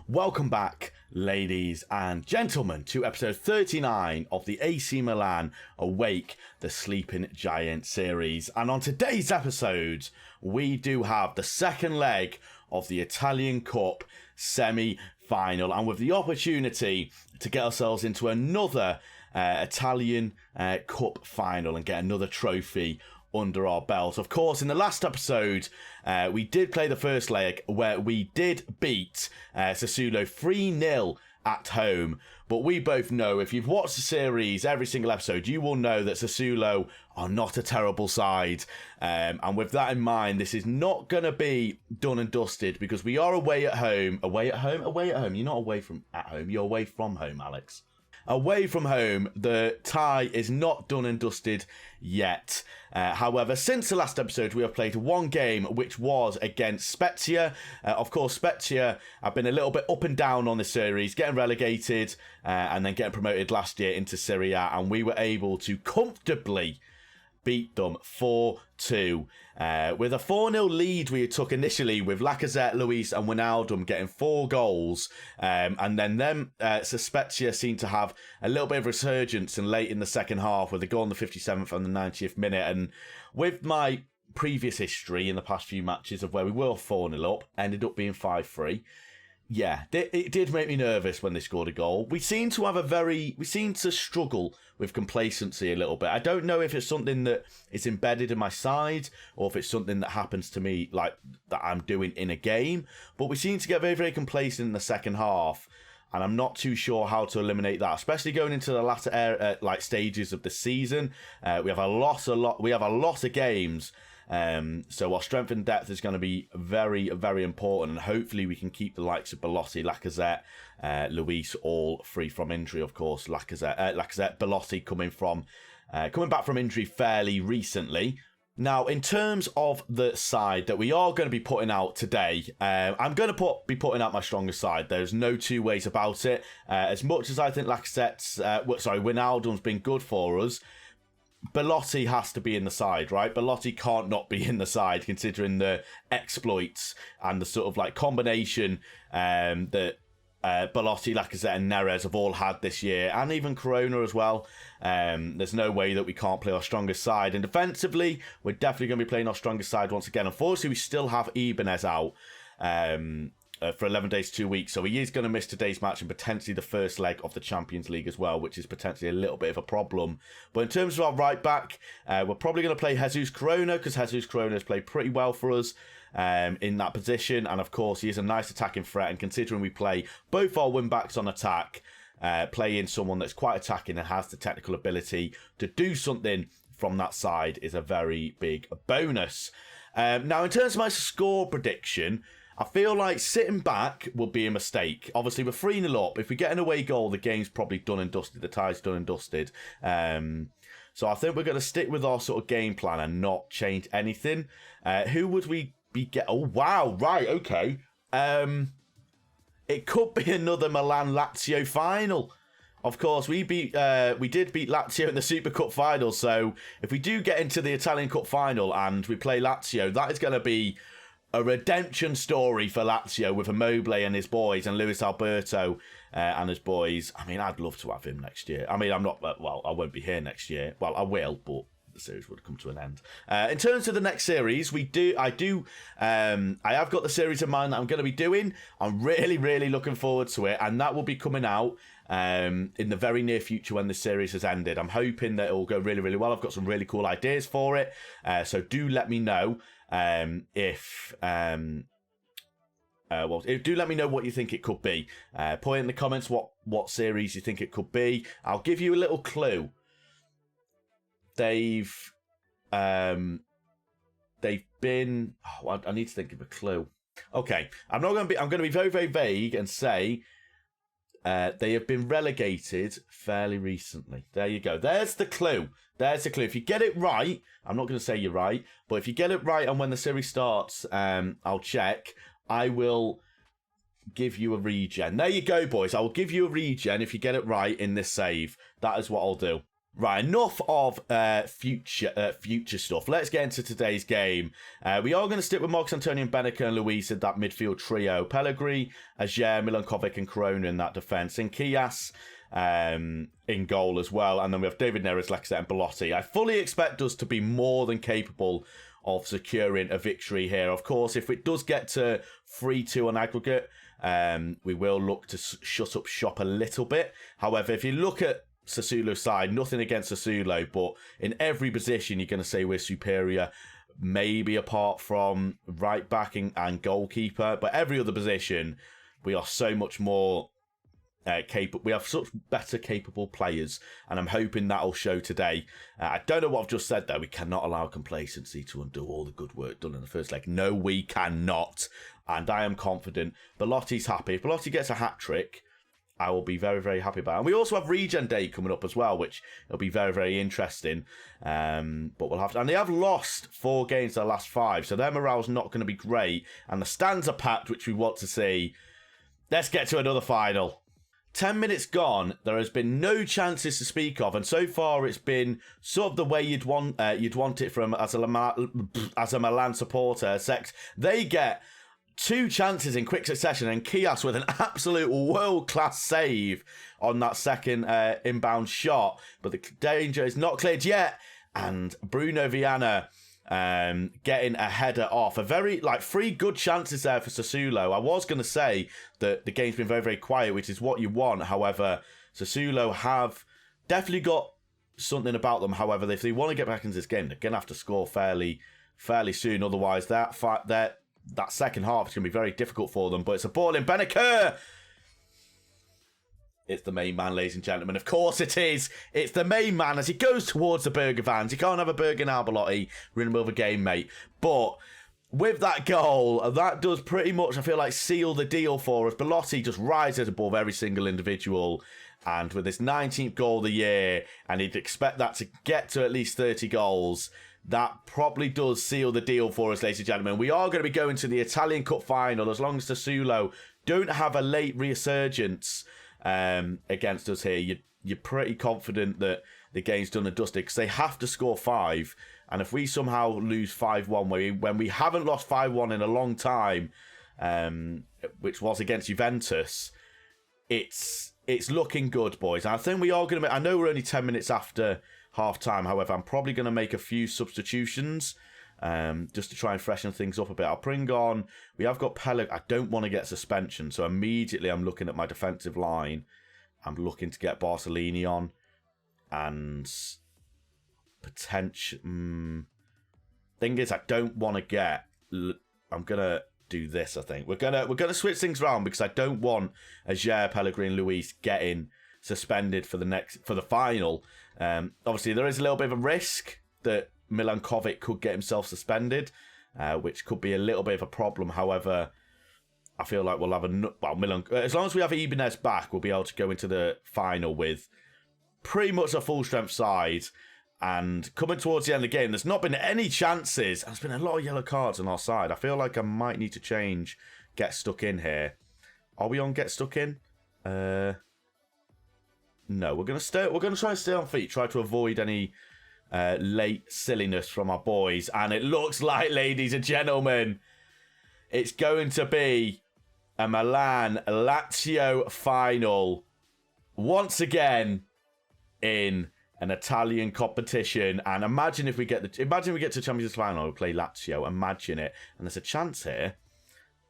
Welcome back, ladies and gentlemen, to episode 39 of the AC Milan Awake the Sleeping Giant series. And on today's episode, we do have the second leg of the Italian Cup semi-final, and with the opportunity to get ourselves into another Italian Cup final and get another trophy under our belt. Of course, in the last episode, we did play the first leg where we did beat Sassuolo 3-0 at home. But we both know, if you've watched the series, every single episode, you will know that Sassuolo are not a terrible side. And with that in mind, this is not going to be done and dusted because we are away at home. Away at home? Away at home. You're not away from at home. You're away from home, Alex. Away from home, the tie is not done and dusted yet. However, since the last episode, we have played one game, which was against Spezia. Of course, Spezia have been a little bit up and down on the series, getting relegated and then getting promoted last year into Serie A, and we were able to comfortably beat them 4-2. With a 4-0 lead we took initially with Lacazette, Luis and Wijnaldum getting 4 goals. And then Spezia seemed to have a little bit of resurgence and late in the second half with a goal in the 57th and the 90th minute. And with my previous history in the past few matches of where we were 4-0 up, ended up being 5-3. Yeah, it did make me nervous when they scored a goal. We seem to struggle with complacency a little bit. I don't know if it's something that is embedded in my side or if it's something that happens to me, like that I'm doing in a game. But we seem to get very, very complacent in the second half, and I'm not too sure how to eliminate that, especially going into the latter stages of the season. We have a lot of games. So our strength and depth is going to be very, very important, and hopefully we can keep the likes of Belotti, Lacazette, Luis all free from injury. Of course, Lacazette, Belotti coming back from injury fairly recently. Now, in terms of the side that we are going to be putting out today, I'm going to be putting out my strongest side. There's no two ways about it. As much as I think Wijnaldum's been good for us, Belotti has to be in the side, right? Belotti can't not be in the side, considering the exploits and the sort of like combination that Belotti, Lacazette and Neres have all had this year, and even Corona as well. There's no way that we can't play our strongest side. And defensively, we're definitely going to be playing our strongest side once again. Unfortunately, we still have Ibanez out for 11 days, 2 weeks. So he is going to miss today's match and potentially the first leg of the Champions League as well, which is potentially a little bit of a problem. But in terms of our right back, we're probably going to play Jesus Corona because Jesus Corona has played pretty well for us in that position. And of course, he is a nice attacking threat. And considering we play both our wing backs on attack, playing someone that's quite attacking and has the technical ability to do something from that side is a very big bonus. Now, in terms of my score prediction, I feel like sitting back will be a mistake. Obviously, we're 3-0 up. If we get an away goal, the game's probably done and dusted. The tie's done and dusted. So I think we're going to stick with our sort of game plan and not change anything. Who would we be Oh, wow. Right, okay. It could be another Milan-Lazio final. Of course, we did beat Lazio in the Super Cup final. So if we do get into the Italian Cup final and we play Lazio, that is going to be a redemption story for Lazio with Immobile and his boys and Luis Alberto and his boys. I mean, I'd love to have him next year. I mean, I won't be here next year. Well, I will, but the series would come to an end. In terms of the next series, I have got the series in mind that I'm going to be doing. I'm really, really looking forward to it, and that will be coming out in the very near future when the series has ended. I'm hoping that it will go really, really well. I've got some really cool ideas for it, so do let me know do let me know what you think it could be. Put in the comments what series you think it could be. I'll give you a little clue. They've been. Oh, I need to think of a clue. Okay, I'm going to be very, very vague and say they have been relegated fairly recently. There you go. There's the clue. If you get it right, I'm not going to say you're right, but if you get it right and when the series starts, I'll check. I will give you a regen. There you go, boys. I will give you a regen if you get it right in this save. That is what I'll do. Right, enough of future stuff. Let's get into today's game. We are going to stick with Marcus Antonio and Benica and Luis in that midfield trio. Pellegrini, Ajer, Milankovic and Corona in that defence. And Kias in goal as well. And then we have David Neres, Lacazette and Belotti. I fully expect us to be more than capable of securing a victory here. Of course, if it does get to 3-2 on aggregate, we will look to shut up shop a little bit. However, if you look at Sassuolo's side, nothing against Sassuolo, but in every position you're going to say we're superior, maybe apart from right back and goalkeeper, but every other position we are so much more capable. We have such better capable players, and I'm hoping that'll show today. I don't know what I've just said there. We cannot allow complacency to undo all the good work done in the first leg. No, we cannot, and I am confident Belotti's happy. If Belotti gets a hat-trick, I will be very, very happy about it. And we also have Regen Day coming up as well, which will be very, very interesting. But we'll have to... And they have lost 4 games their last 5, so their morale's not going to be great. And the stands are packed, which we want to see. Let's get to another final. 10 minutes gone, there has been no chances to speak of, and so far it's been sort of the way you'd want it from as a Milan supporter. They get 2 chances in quick succession, and Kias with an absolute world-class save on that second inbound shot. But the danger is not cleared yet, and Bruno Viana getting a header off. A very, 3 good chances there for Sassuolo. I was going to say that the game's been very, very quiet, which is what you want. However, Sassuolo have definitely got something about them. However, if they want to get back into this game, they're going to have to score fairly soon. Otherwise, that second half is going to be very difficult for them. But it's a ball in Benica. It's the main man, ladies and gentlemen. Of course it is. It's the main man as he goes towards the burger vans. You can't have a burger now, Belotti. We're in the middle of a game, mate. But with that goal, that does pretty much, I feel like, seal the deal for us. Belotti just rises above every single individual. And with his 19th goal of the year, and he'd expect that to get to at least 30 goals, that probably does seal the deal for us, ladies and gentlemen. We are going to be going to the Italian Cup final as long as Sassuolo don't have a late resurgence against us here. You're pretty confident that the game's done and dusted because they have to score 5. And if we somehow lose 5-1, when we haven't lost 5-1 in a long time, which was against Juventus, it's looking good, boys. And I think we are going to... I know we're only 10 minutes after half-time. However, I'm probably going to make a few substitutions just to try and freshen things up a bit. I'll bring on... We have got Pellegrini. I don't want to get suspension, so immediately I'm looking at my defensive line. I'm looking to get Bartolini on. And... potential... thing is, I don't want to get... I'm going to do this, I think. We're gonna switch things around because I don't want Ajer, Pellegrini, Luis getting suspended for the final. Obviously, there is a little bit of a risk that Milankovic could get himself suspended, which could be a little bit of a problem. However, I feel like we'll have as long as we have Ibanez back, we'll be able to go into the final with pretty much a full strength side. And coming towards the end of the game, there's not been any chances. There's been a lot of yellow cards on our side. I feel like I might need to change Get Stuck In here. Are we on Get Stuck In? No, we're gonna try and stay on feet. Try to avoid any late silliness from our boys. And it looks like, ladies and gentlemen, it's going to be a Milan-Lazio final once again in an Italian competition. And imagine we get to Champions League final, we play Lazio. Imagine it. And there's a chance here.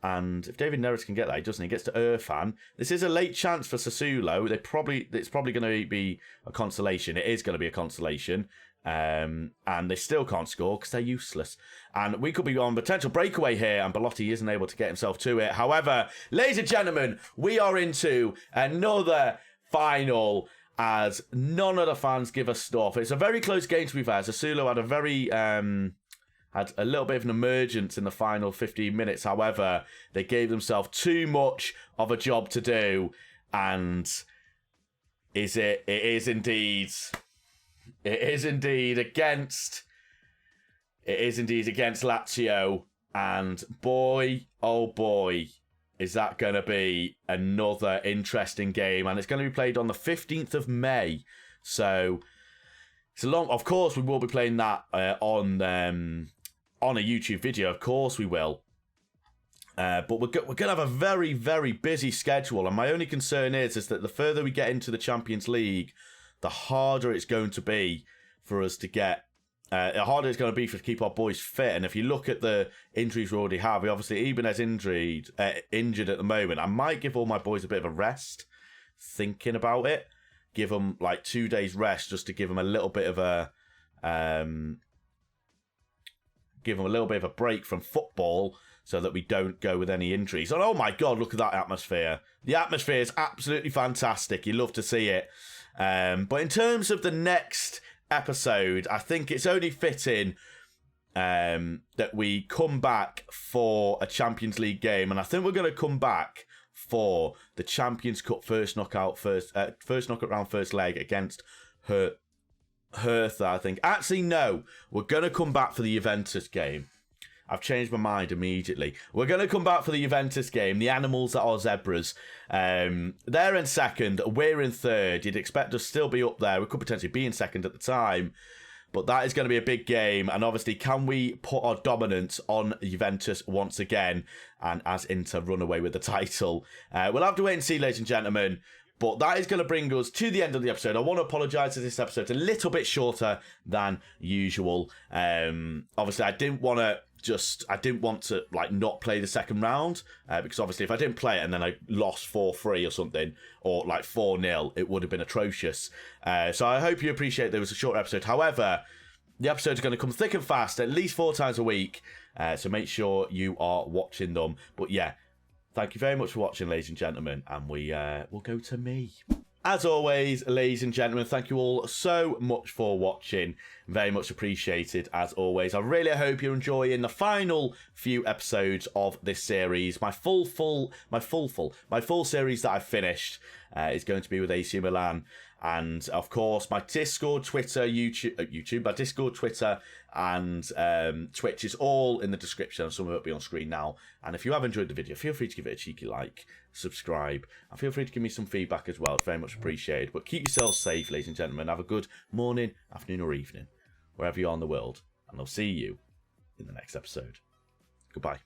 And if David Neres can get that, he doesn't. He gets to Irfan. This is a late chance for Sassuolo. It's probably going to be a consolation. It is going to be a consolation. And they still can't score because they're useless. And we could be on potential breakaway here, and Belotti isn't able to get himself to it. However, ladies and gentlemen, we are into another final as none of the fans give us stuff. It's a very close game, to be fair. Sassuolo had had a little bit of an emergence in the final 15 minutes. However, they gave themselves too much of a job to do. And it is indeed against Lazio. And boy, oh boy, is that going to be another interesting game. And it's going to be played on the 15th of May. So Of course, we will be playing that on a YouTube video. Of course, we will. But we're going to have a very, very busy schedule. And my only concern is that the further we get into the Champions League, the harder it's going to be for us to get. The harder it's going to be to keep our boys fit. And if you look at the injuries we already have, we obviously Ibanez injured at the moment. I might give all my boys a bit of a rest, thinking about it. Give them like 2 days rest just to give them a little bit of a break from football so that we don't go with any injuries. And oh my God, look at that atmosphere. The atmosphere is absolutely fantastic. You love to see it. But in terms of the next episode, I think it's only fitting that we come back for a Champions League game. And I think we're going to come back for the Champions Cup first knockout round first leg against Hertha, I think. Actually, no. We're going to come back for the Juventus game. I've changed my mind immediately. We're going to come back for the Juventus game. The Animals that are Zebras. They're in second. We're in third. You'd expect us to still be up there. We could potentially be in second at the time. But that is going to be a big game. And obviously, can we put our dominance on Juventus once again? And as Inter run away with the title? We'll have to wait and see, ladies and gentlemen. But that is going to bring us to the end of the episode. I want to apologise if this episode's a little bit shorter than usual. Obviously, I didn't want to like not play the second round because obviously if I didn't play it and then I lost 4-3 or something or like 4-0, it would have been atrocious. So I hope you appreciate there was a short episode. However, the episodes are going to come thick and fast at least 4 times a week. So make sure you are watching them. But yeah, thank you very much for watching, ladies and gentlemen. And we'll go to me. As always, ladies and gentlemen, thank you all so much for watching. Very much appreciated, as always. I really hope you're enjoying the final few episodes of this series. My full series that I've finished is going to be with AC Milan. And, of course, my Discord, Twitter, my Discord, Twitter, and Twitch is all in the description. Some of it will be on screen now. And if you have enjoyed the video, feel free to give it a cheeky like, subscribe, and feel free to give me some feedback as well. It's very much appreciated. But keep yourselves safe, ladies and gentlemen. Have a good morning, afternoon, or evening, wherever you are in the world. And I'll see you in the next episode. Goodbye.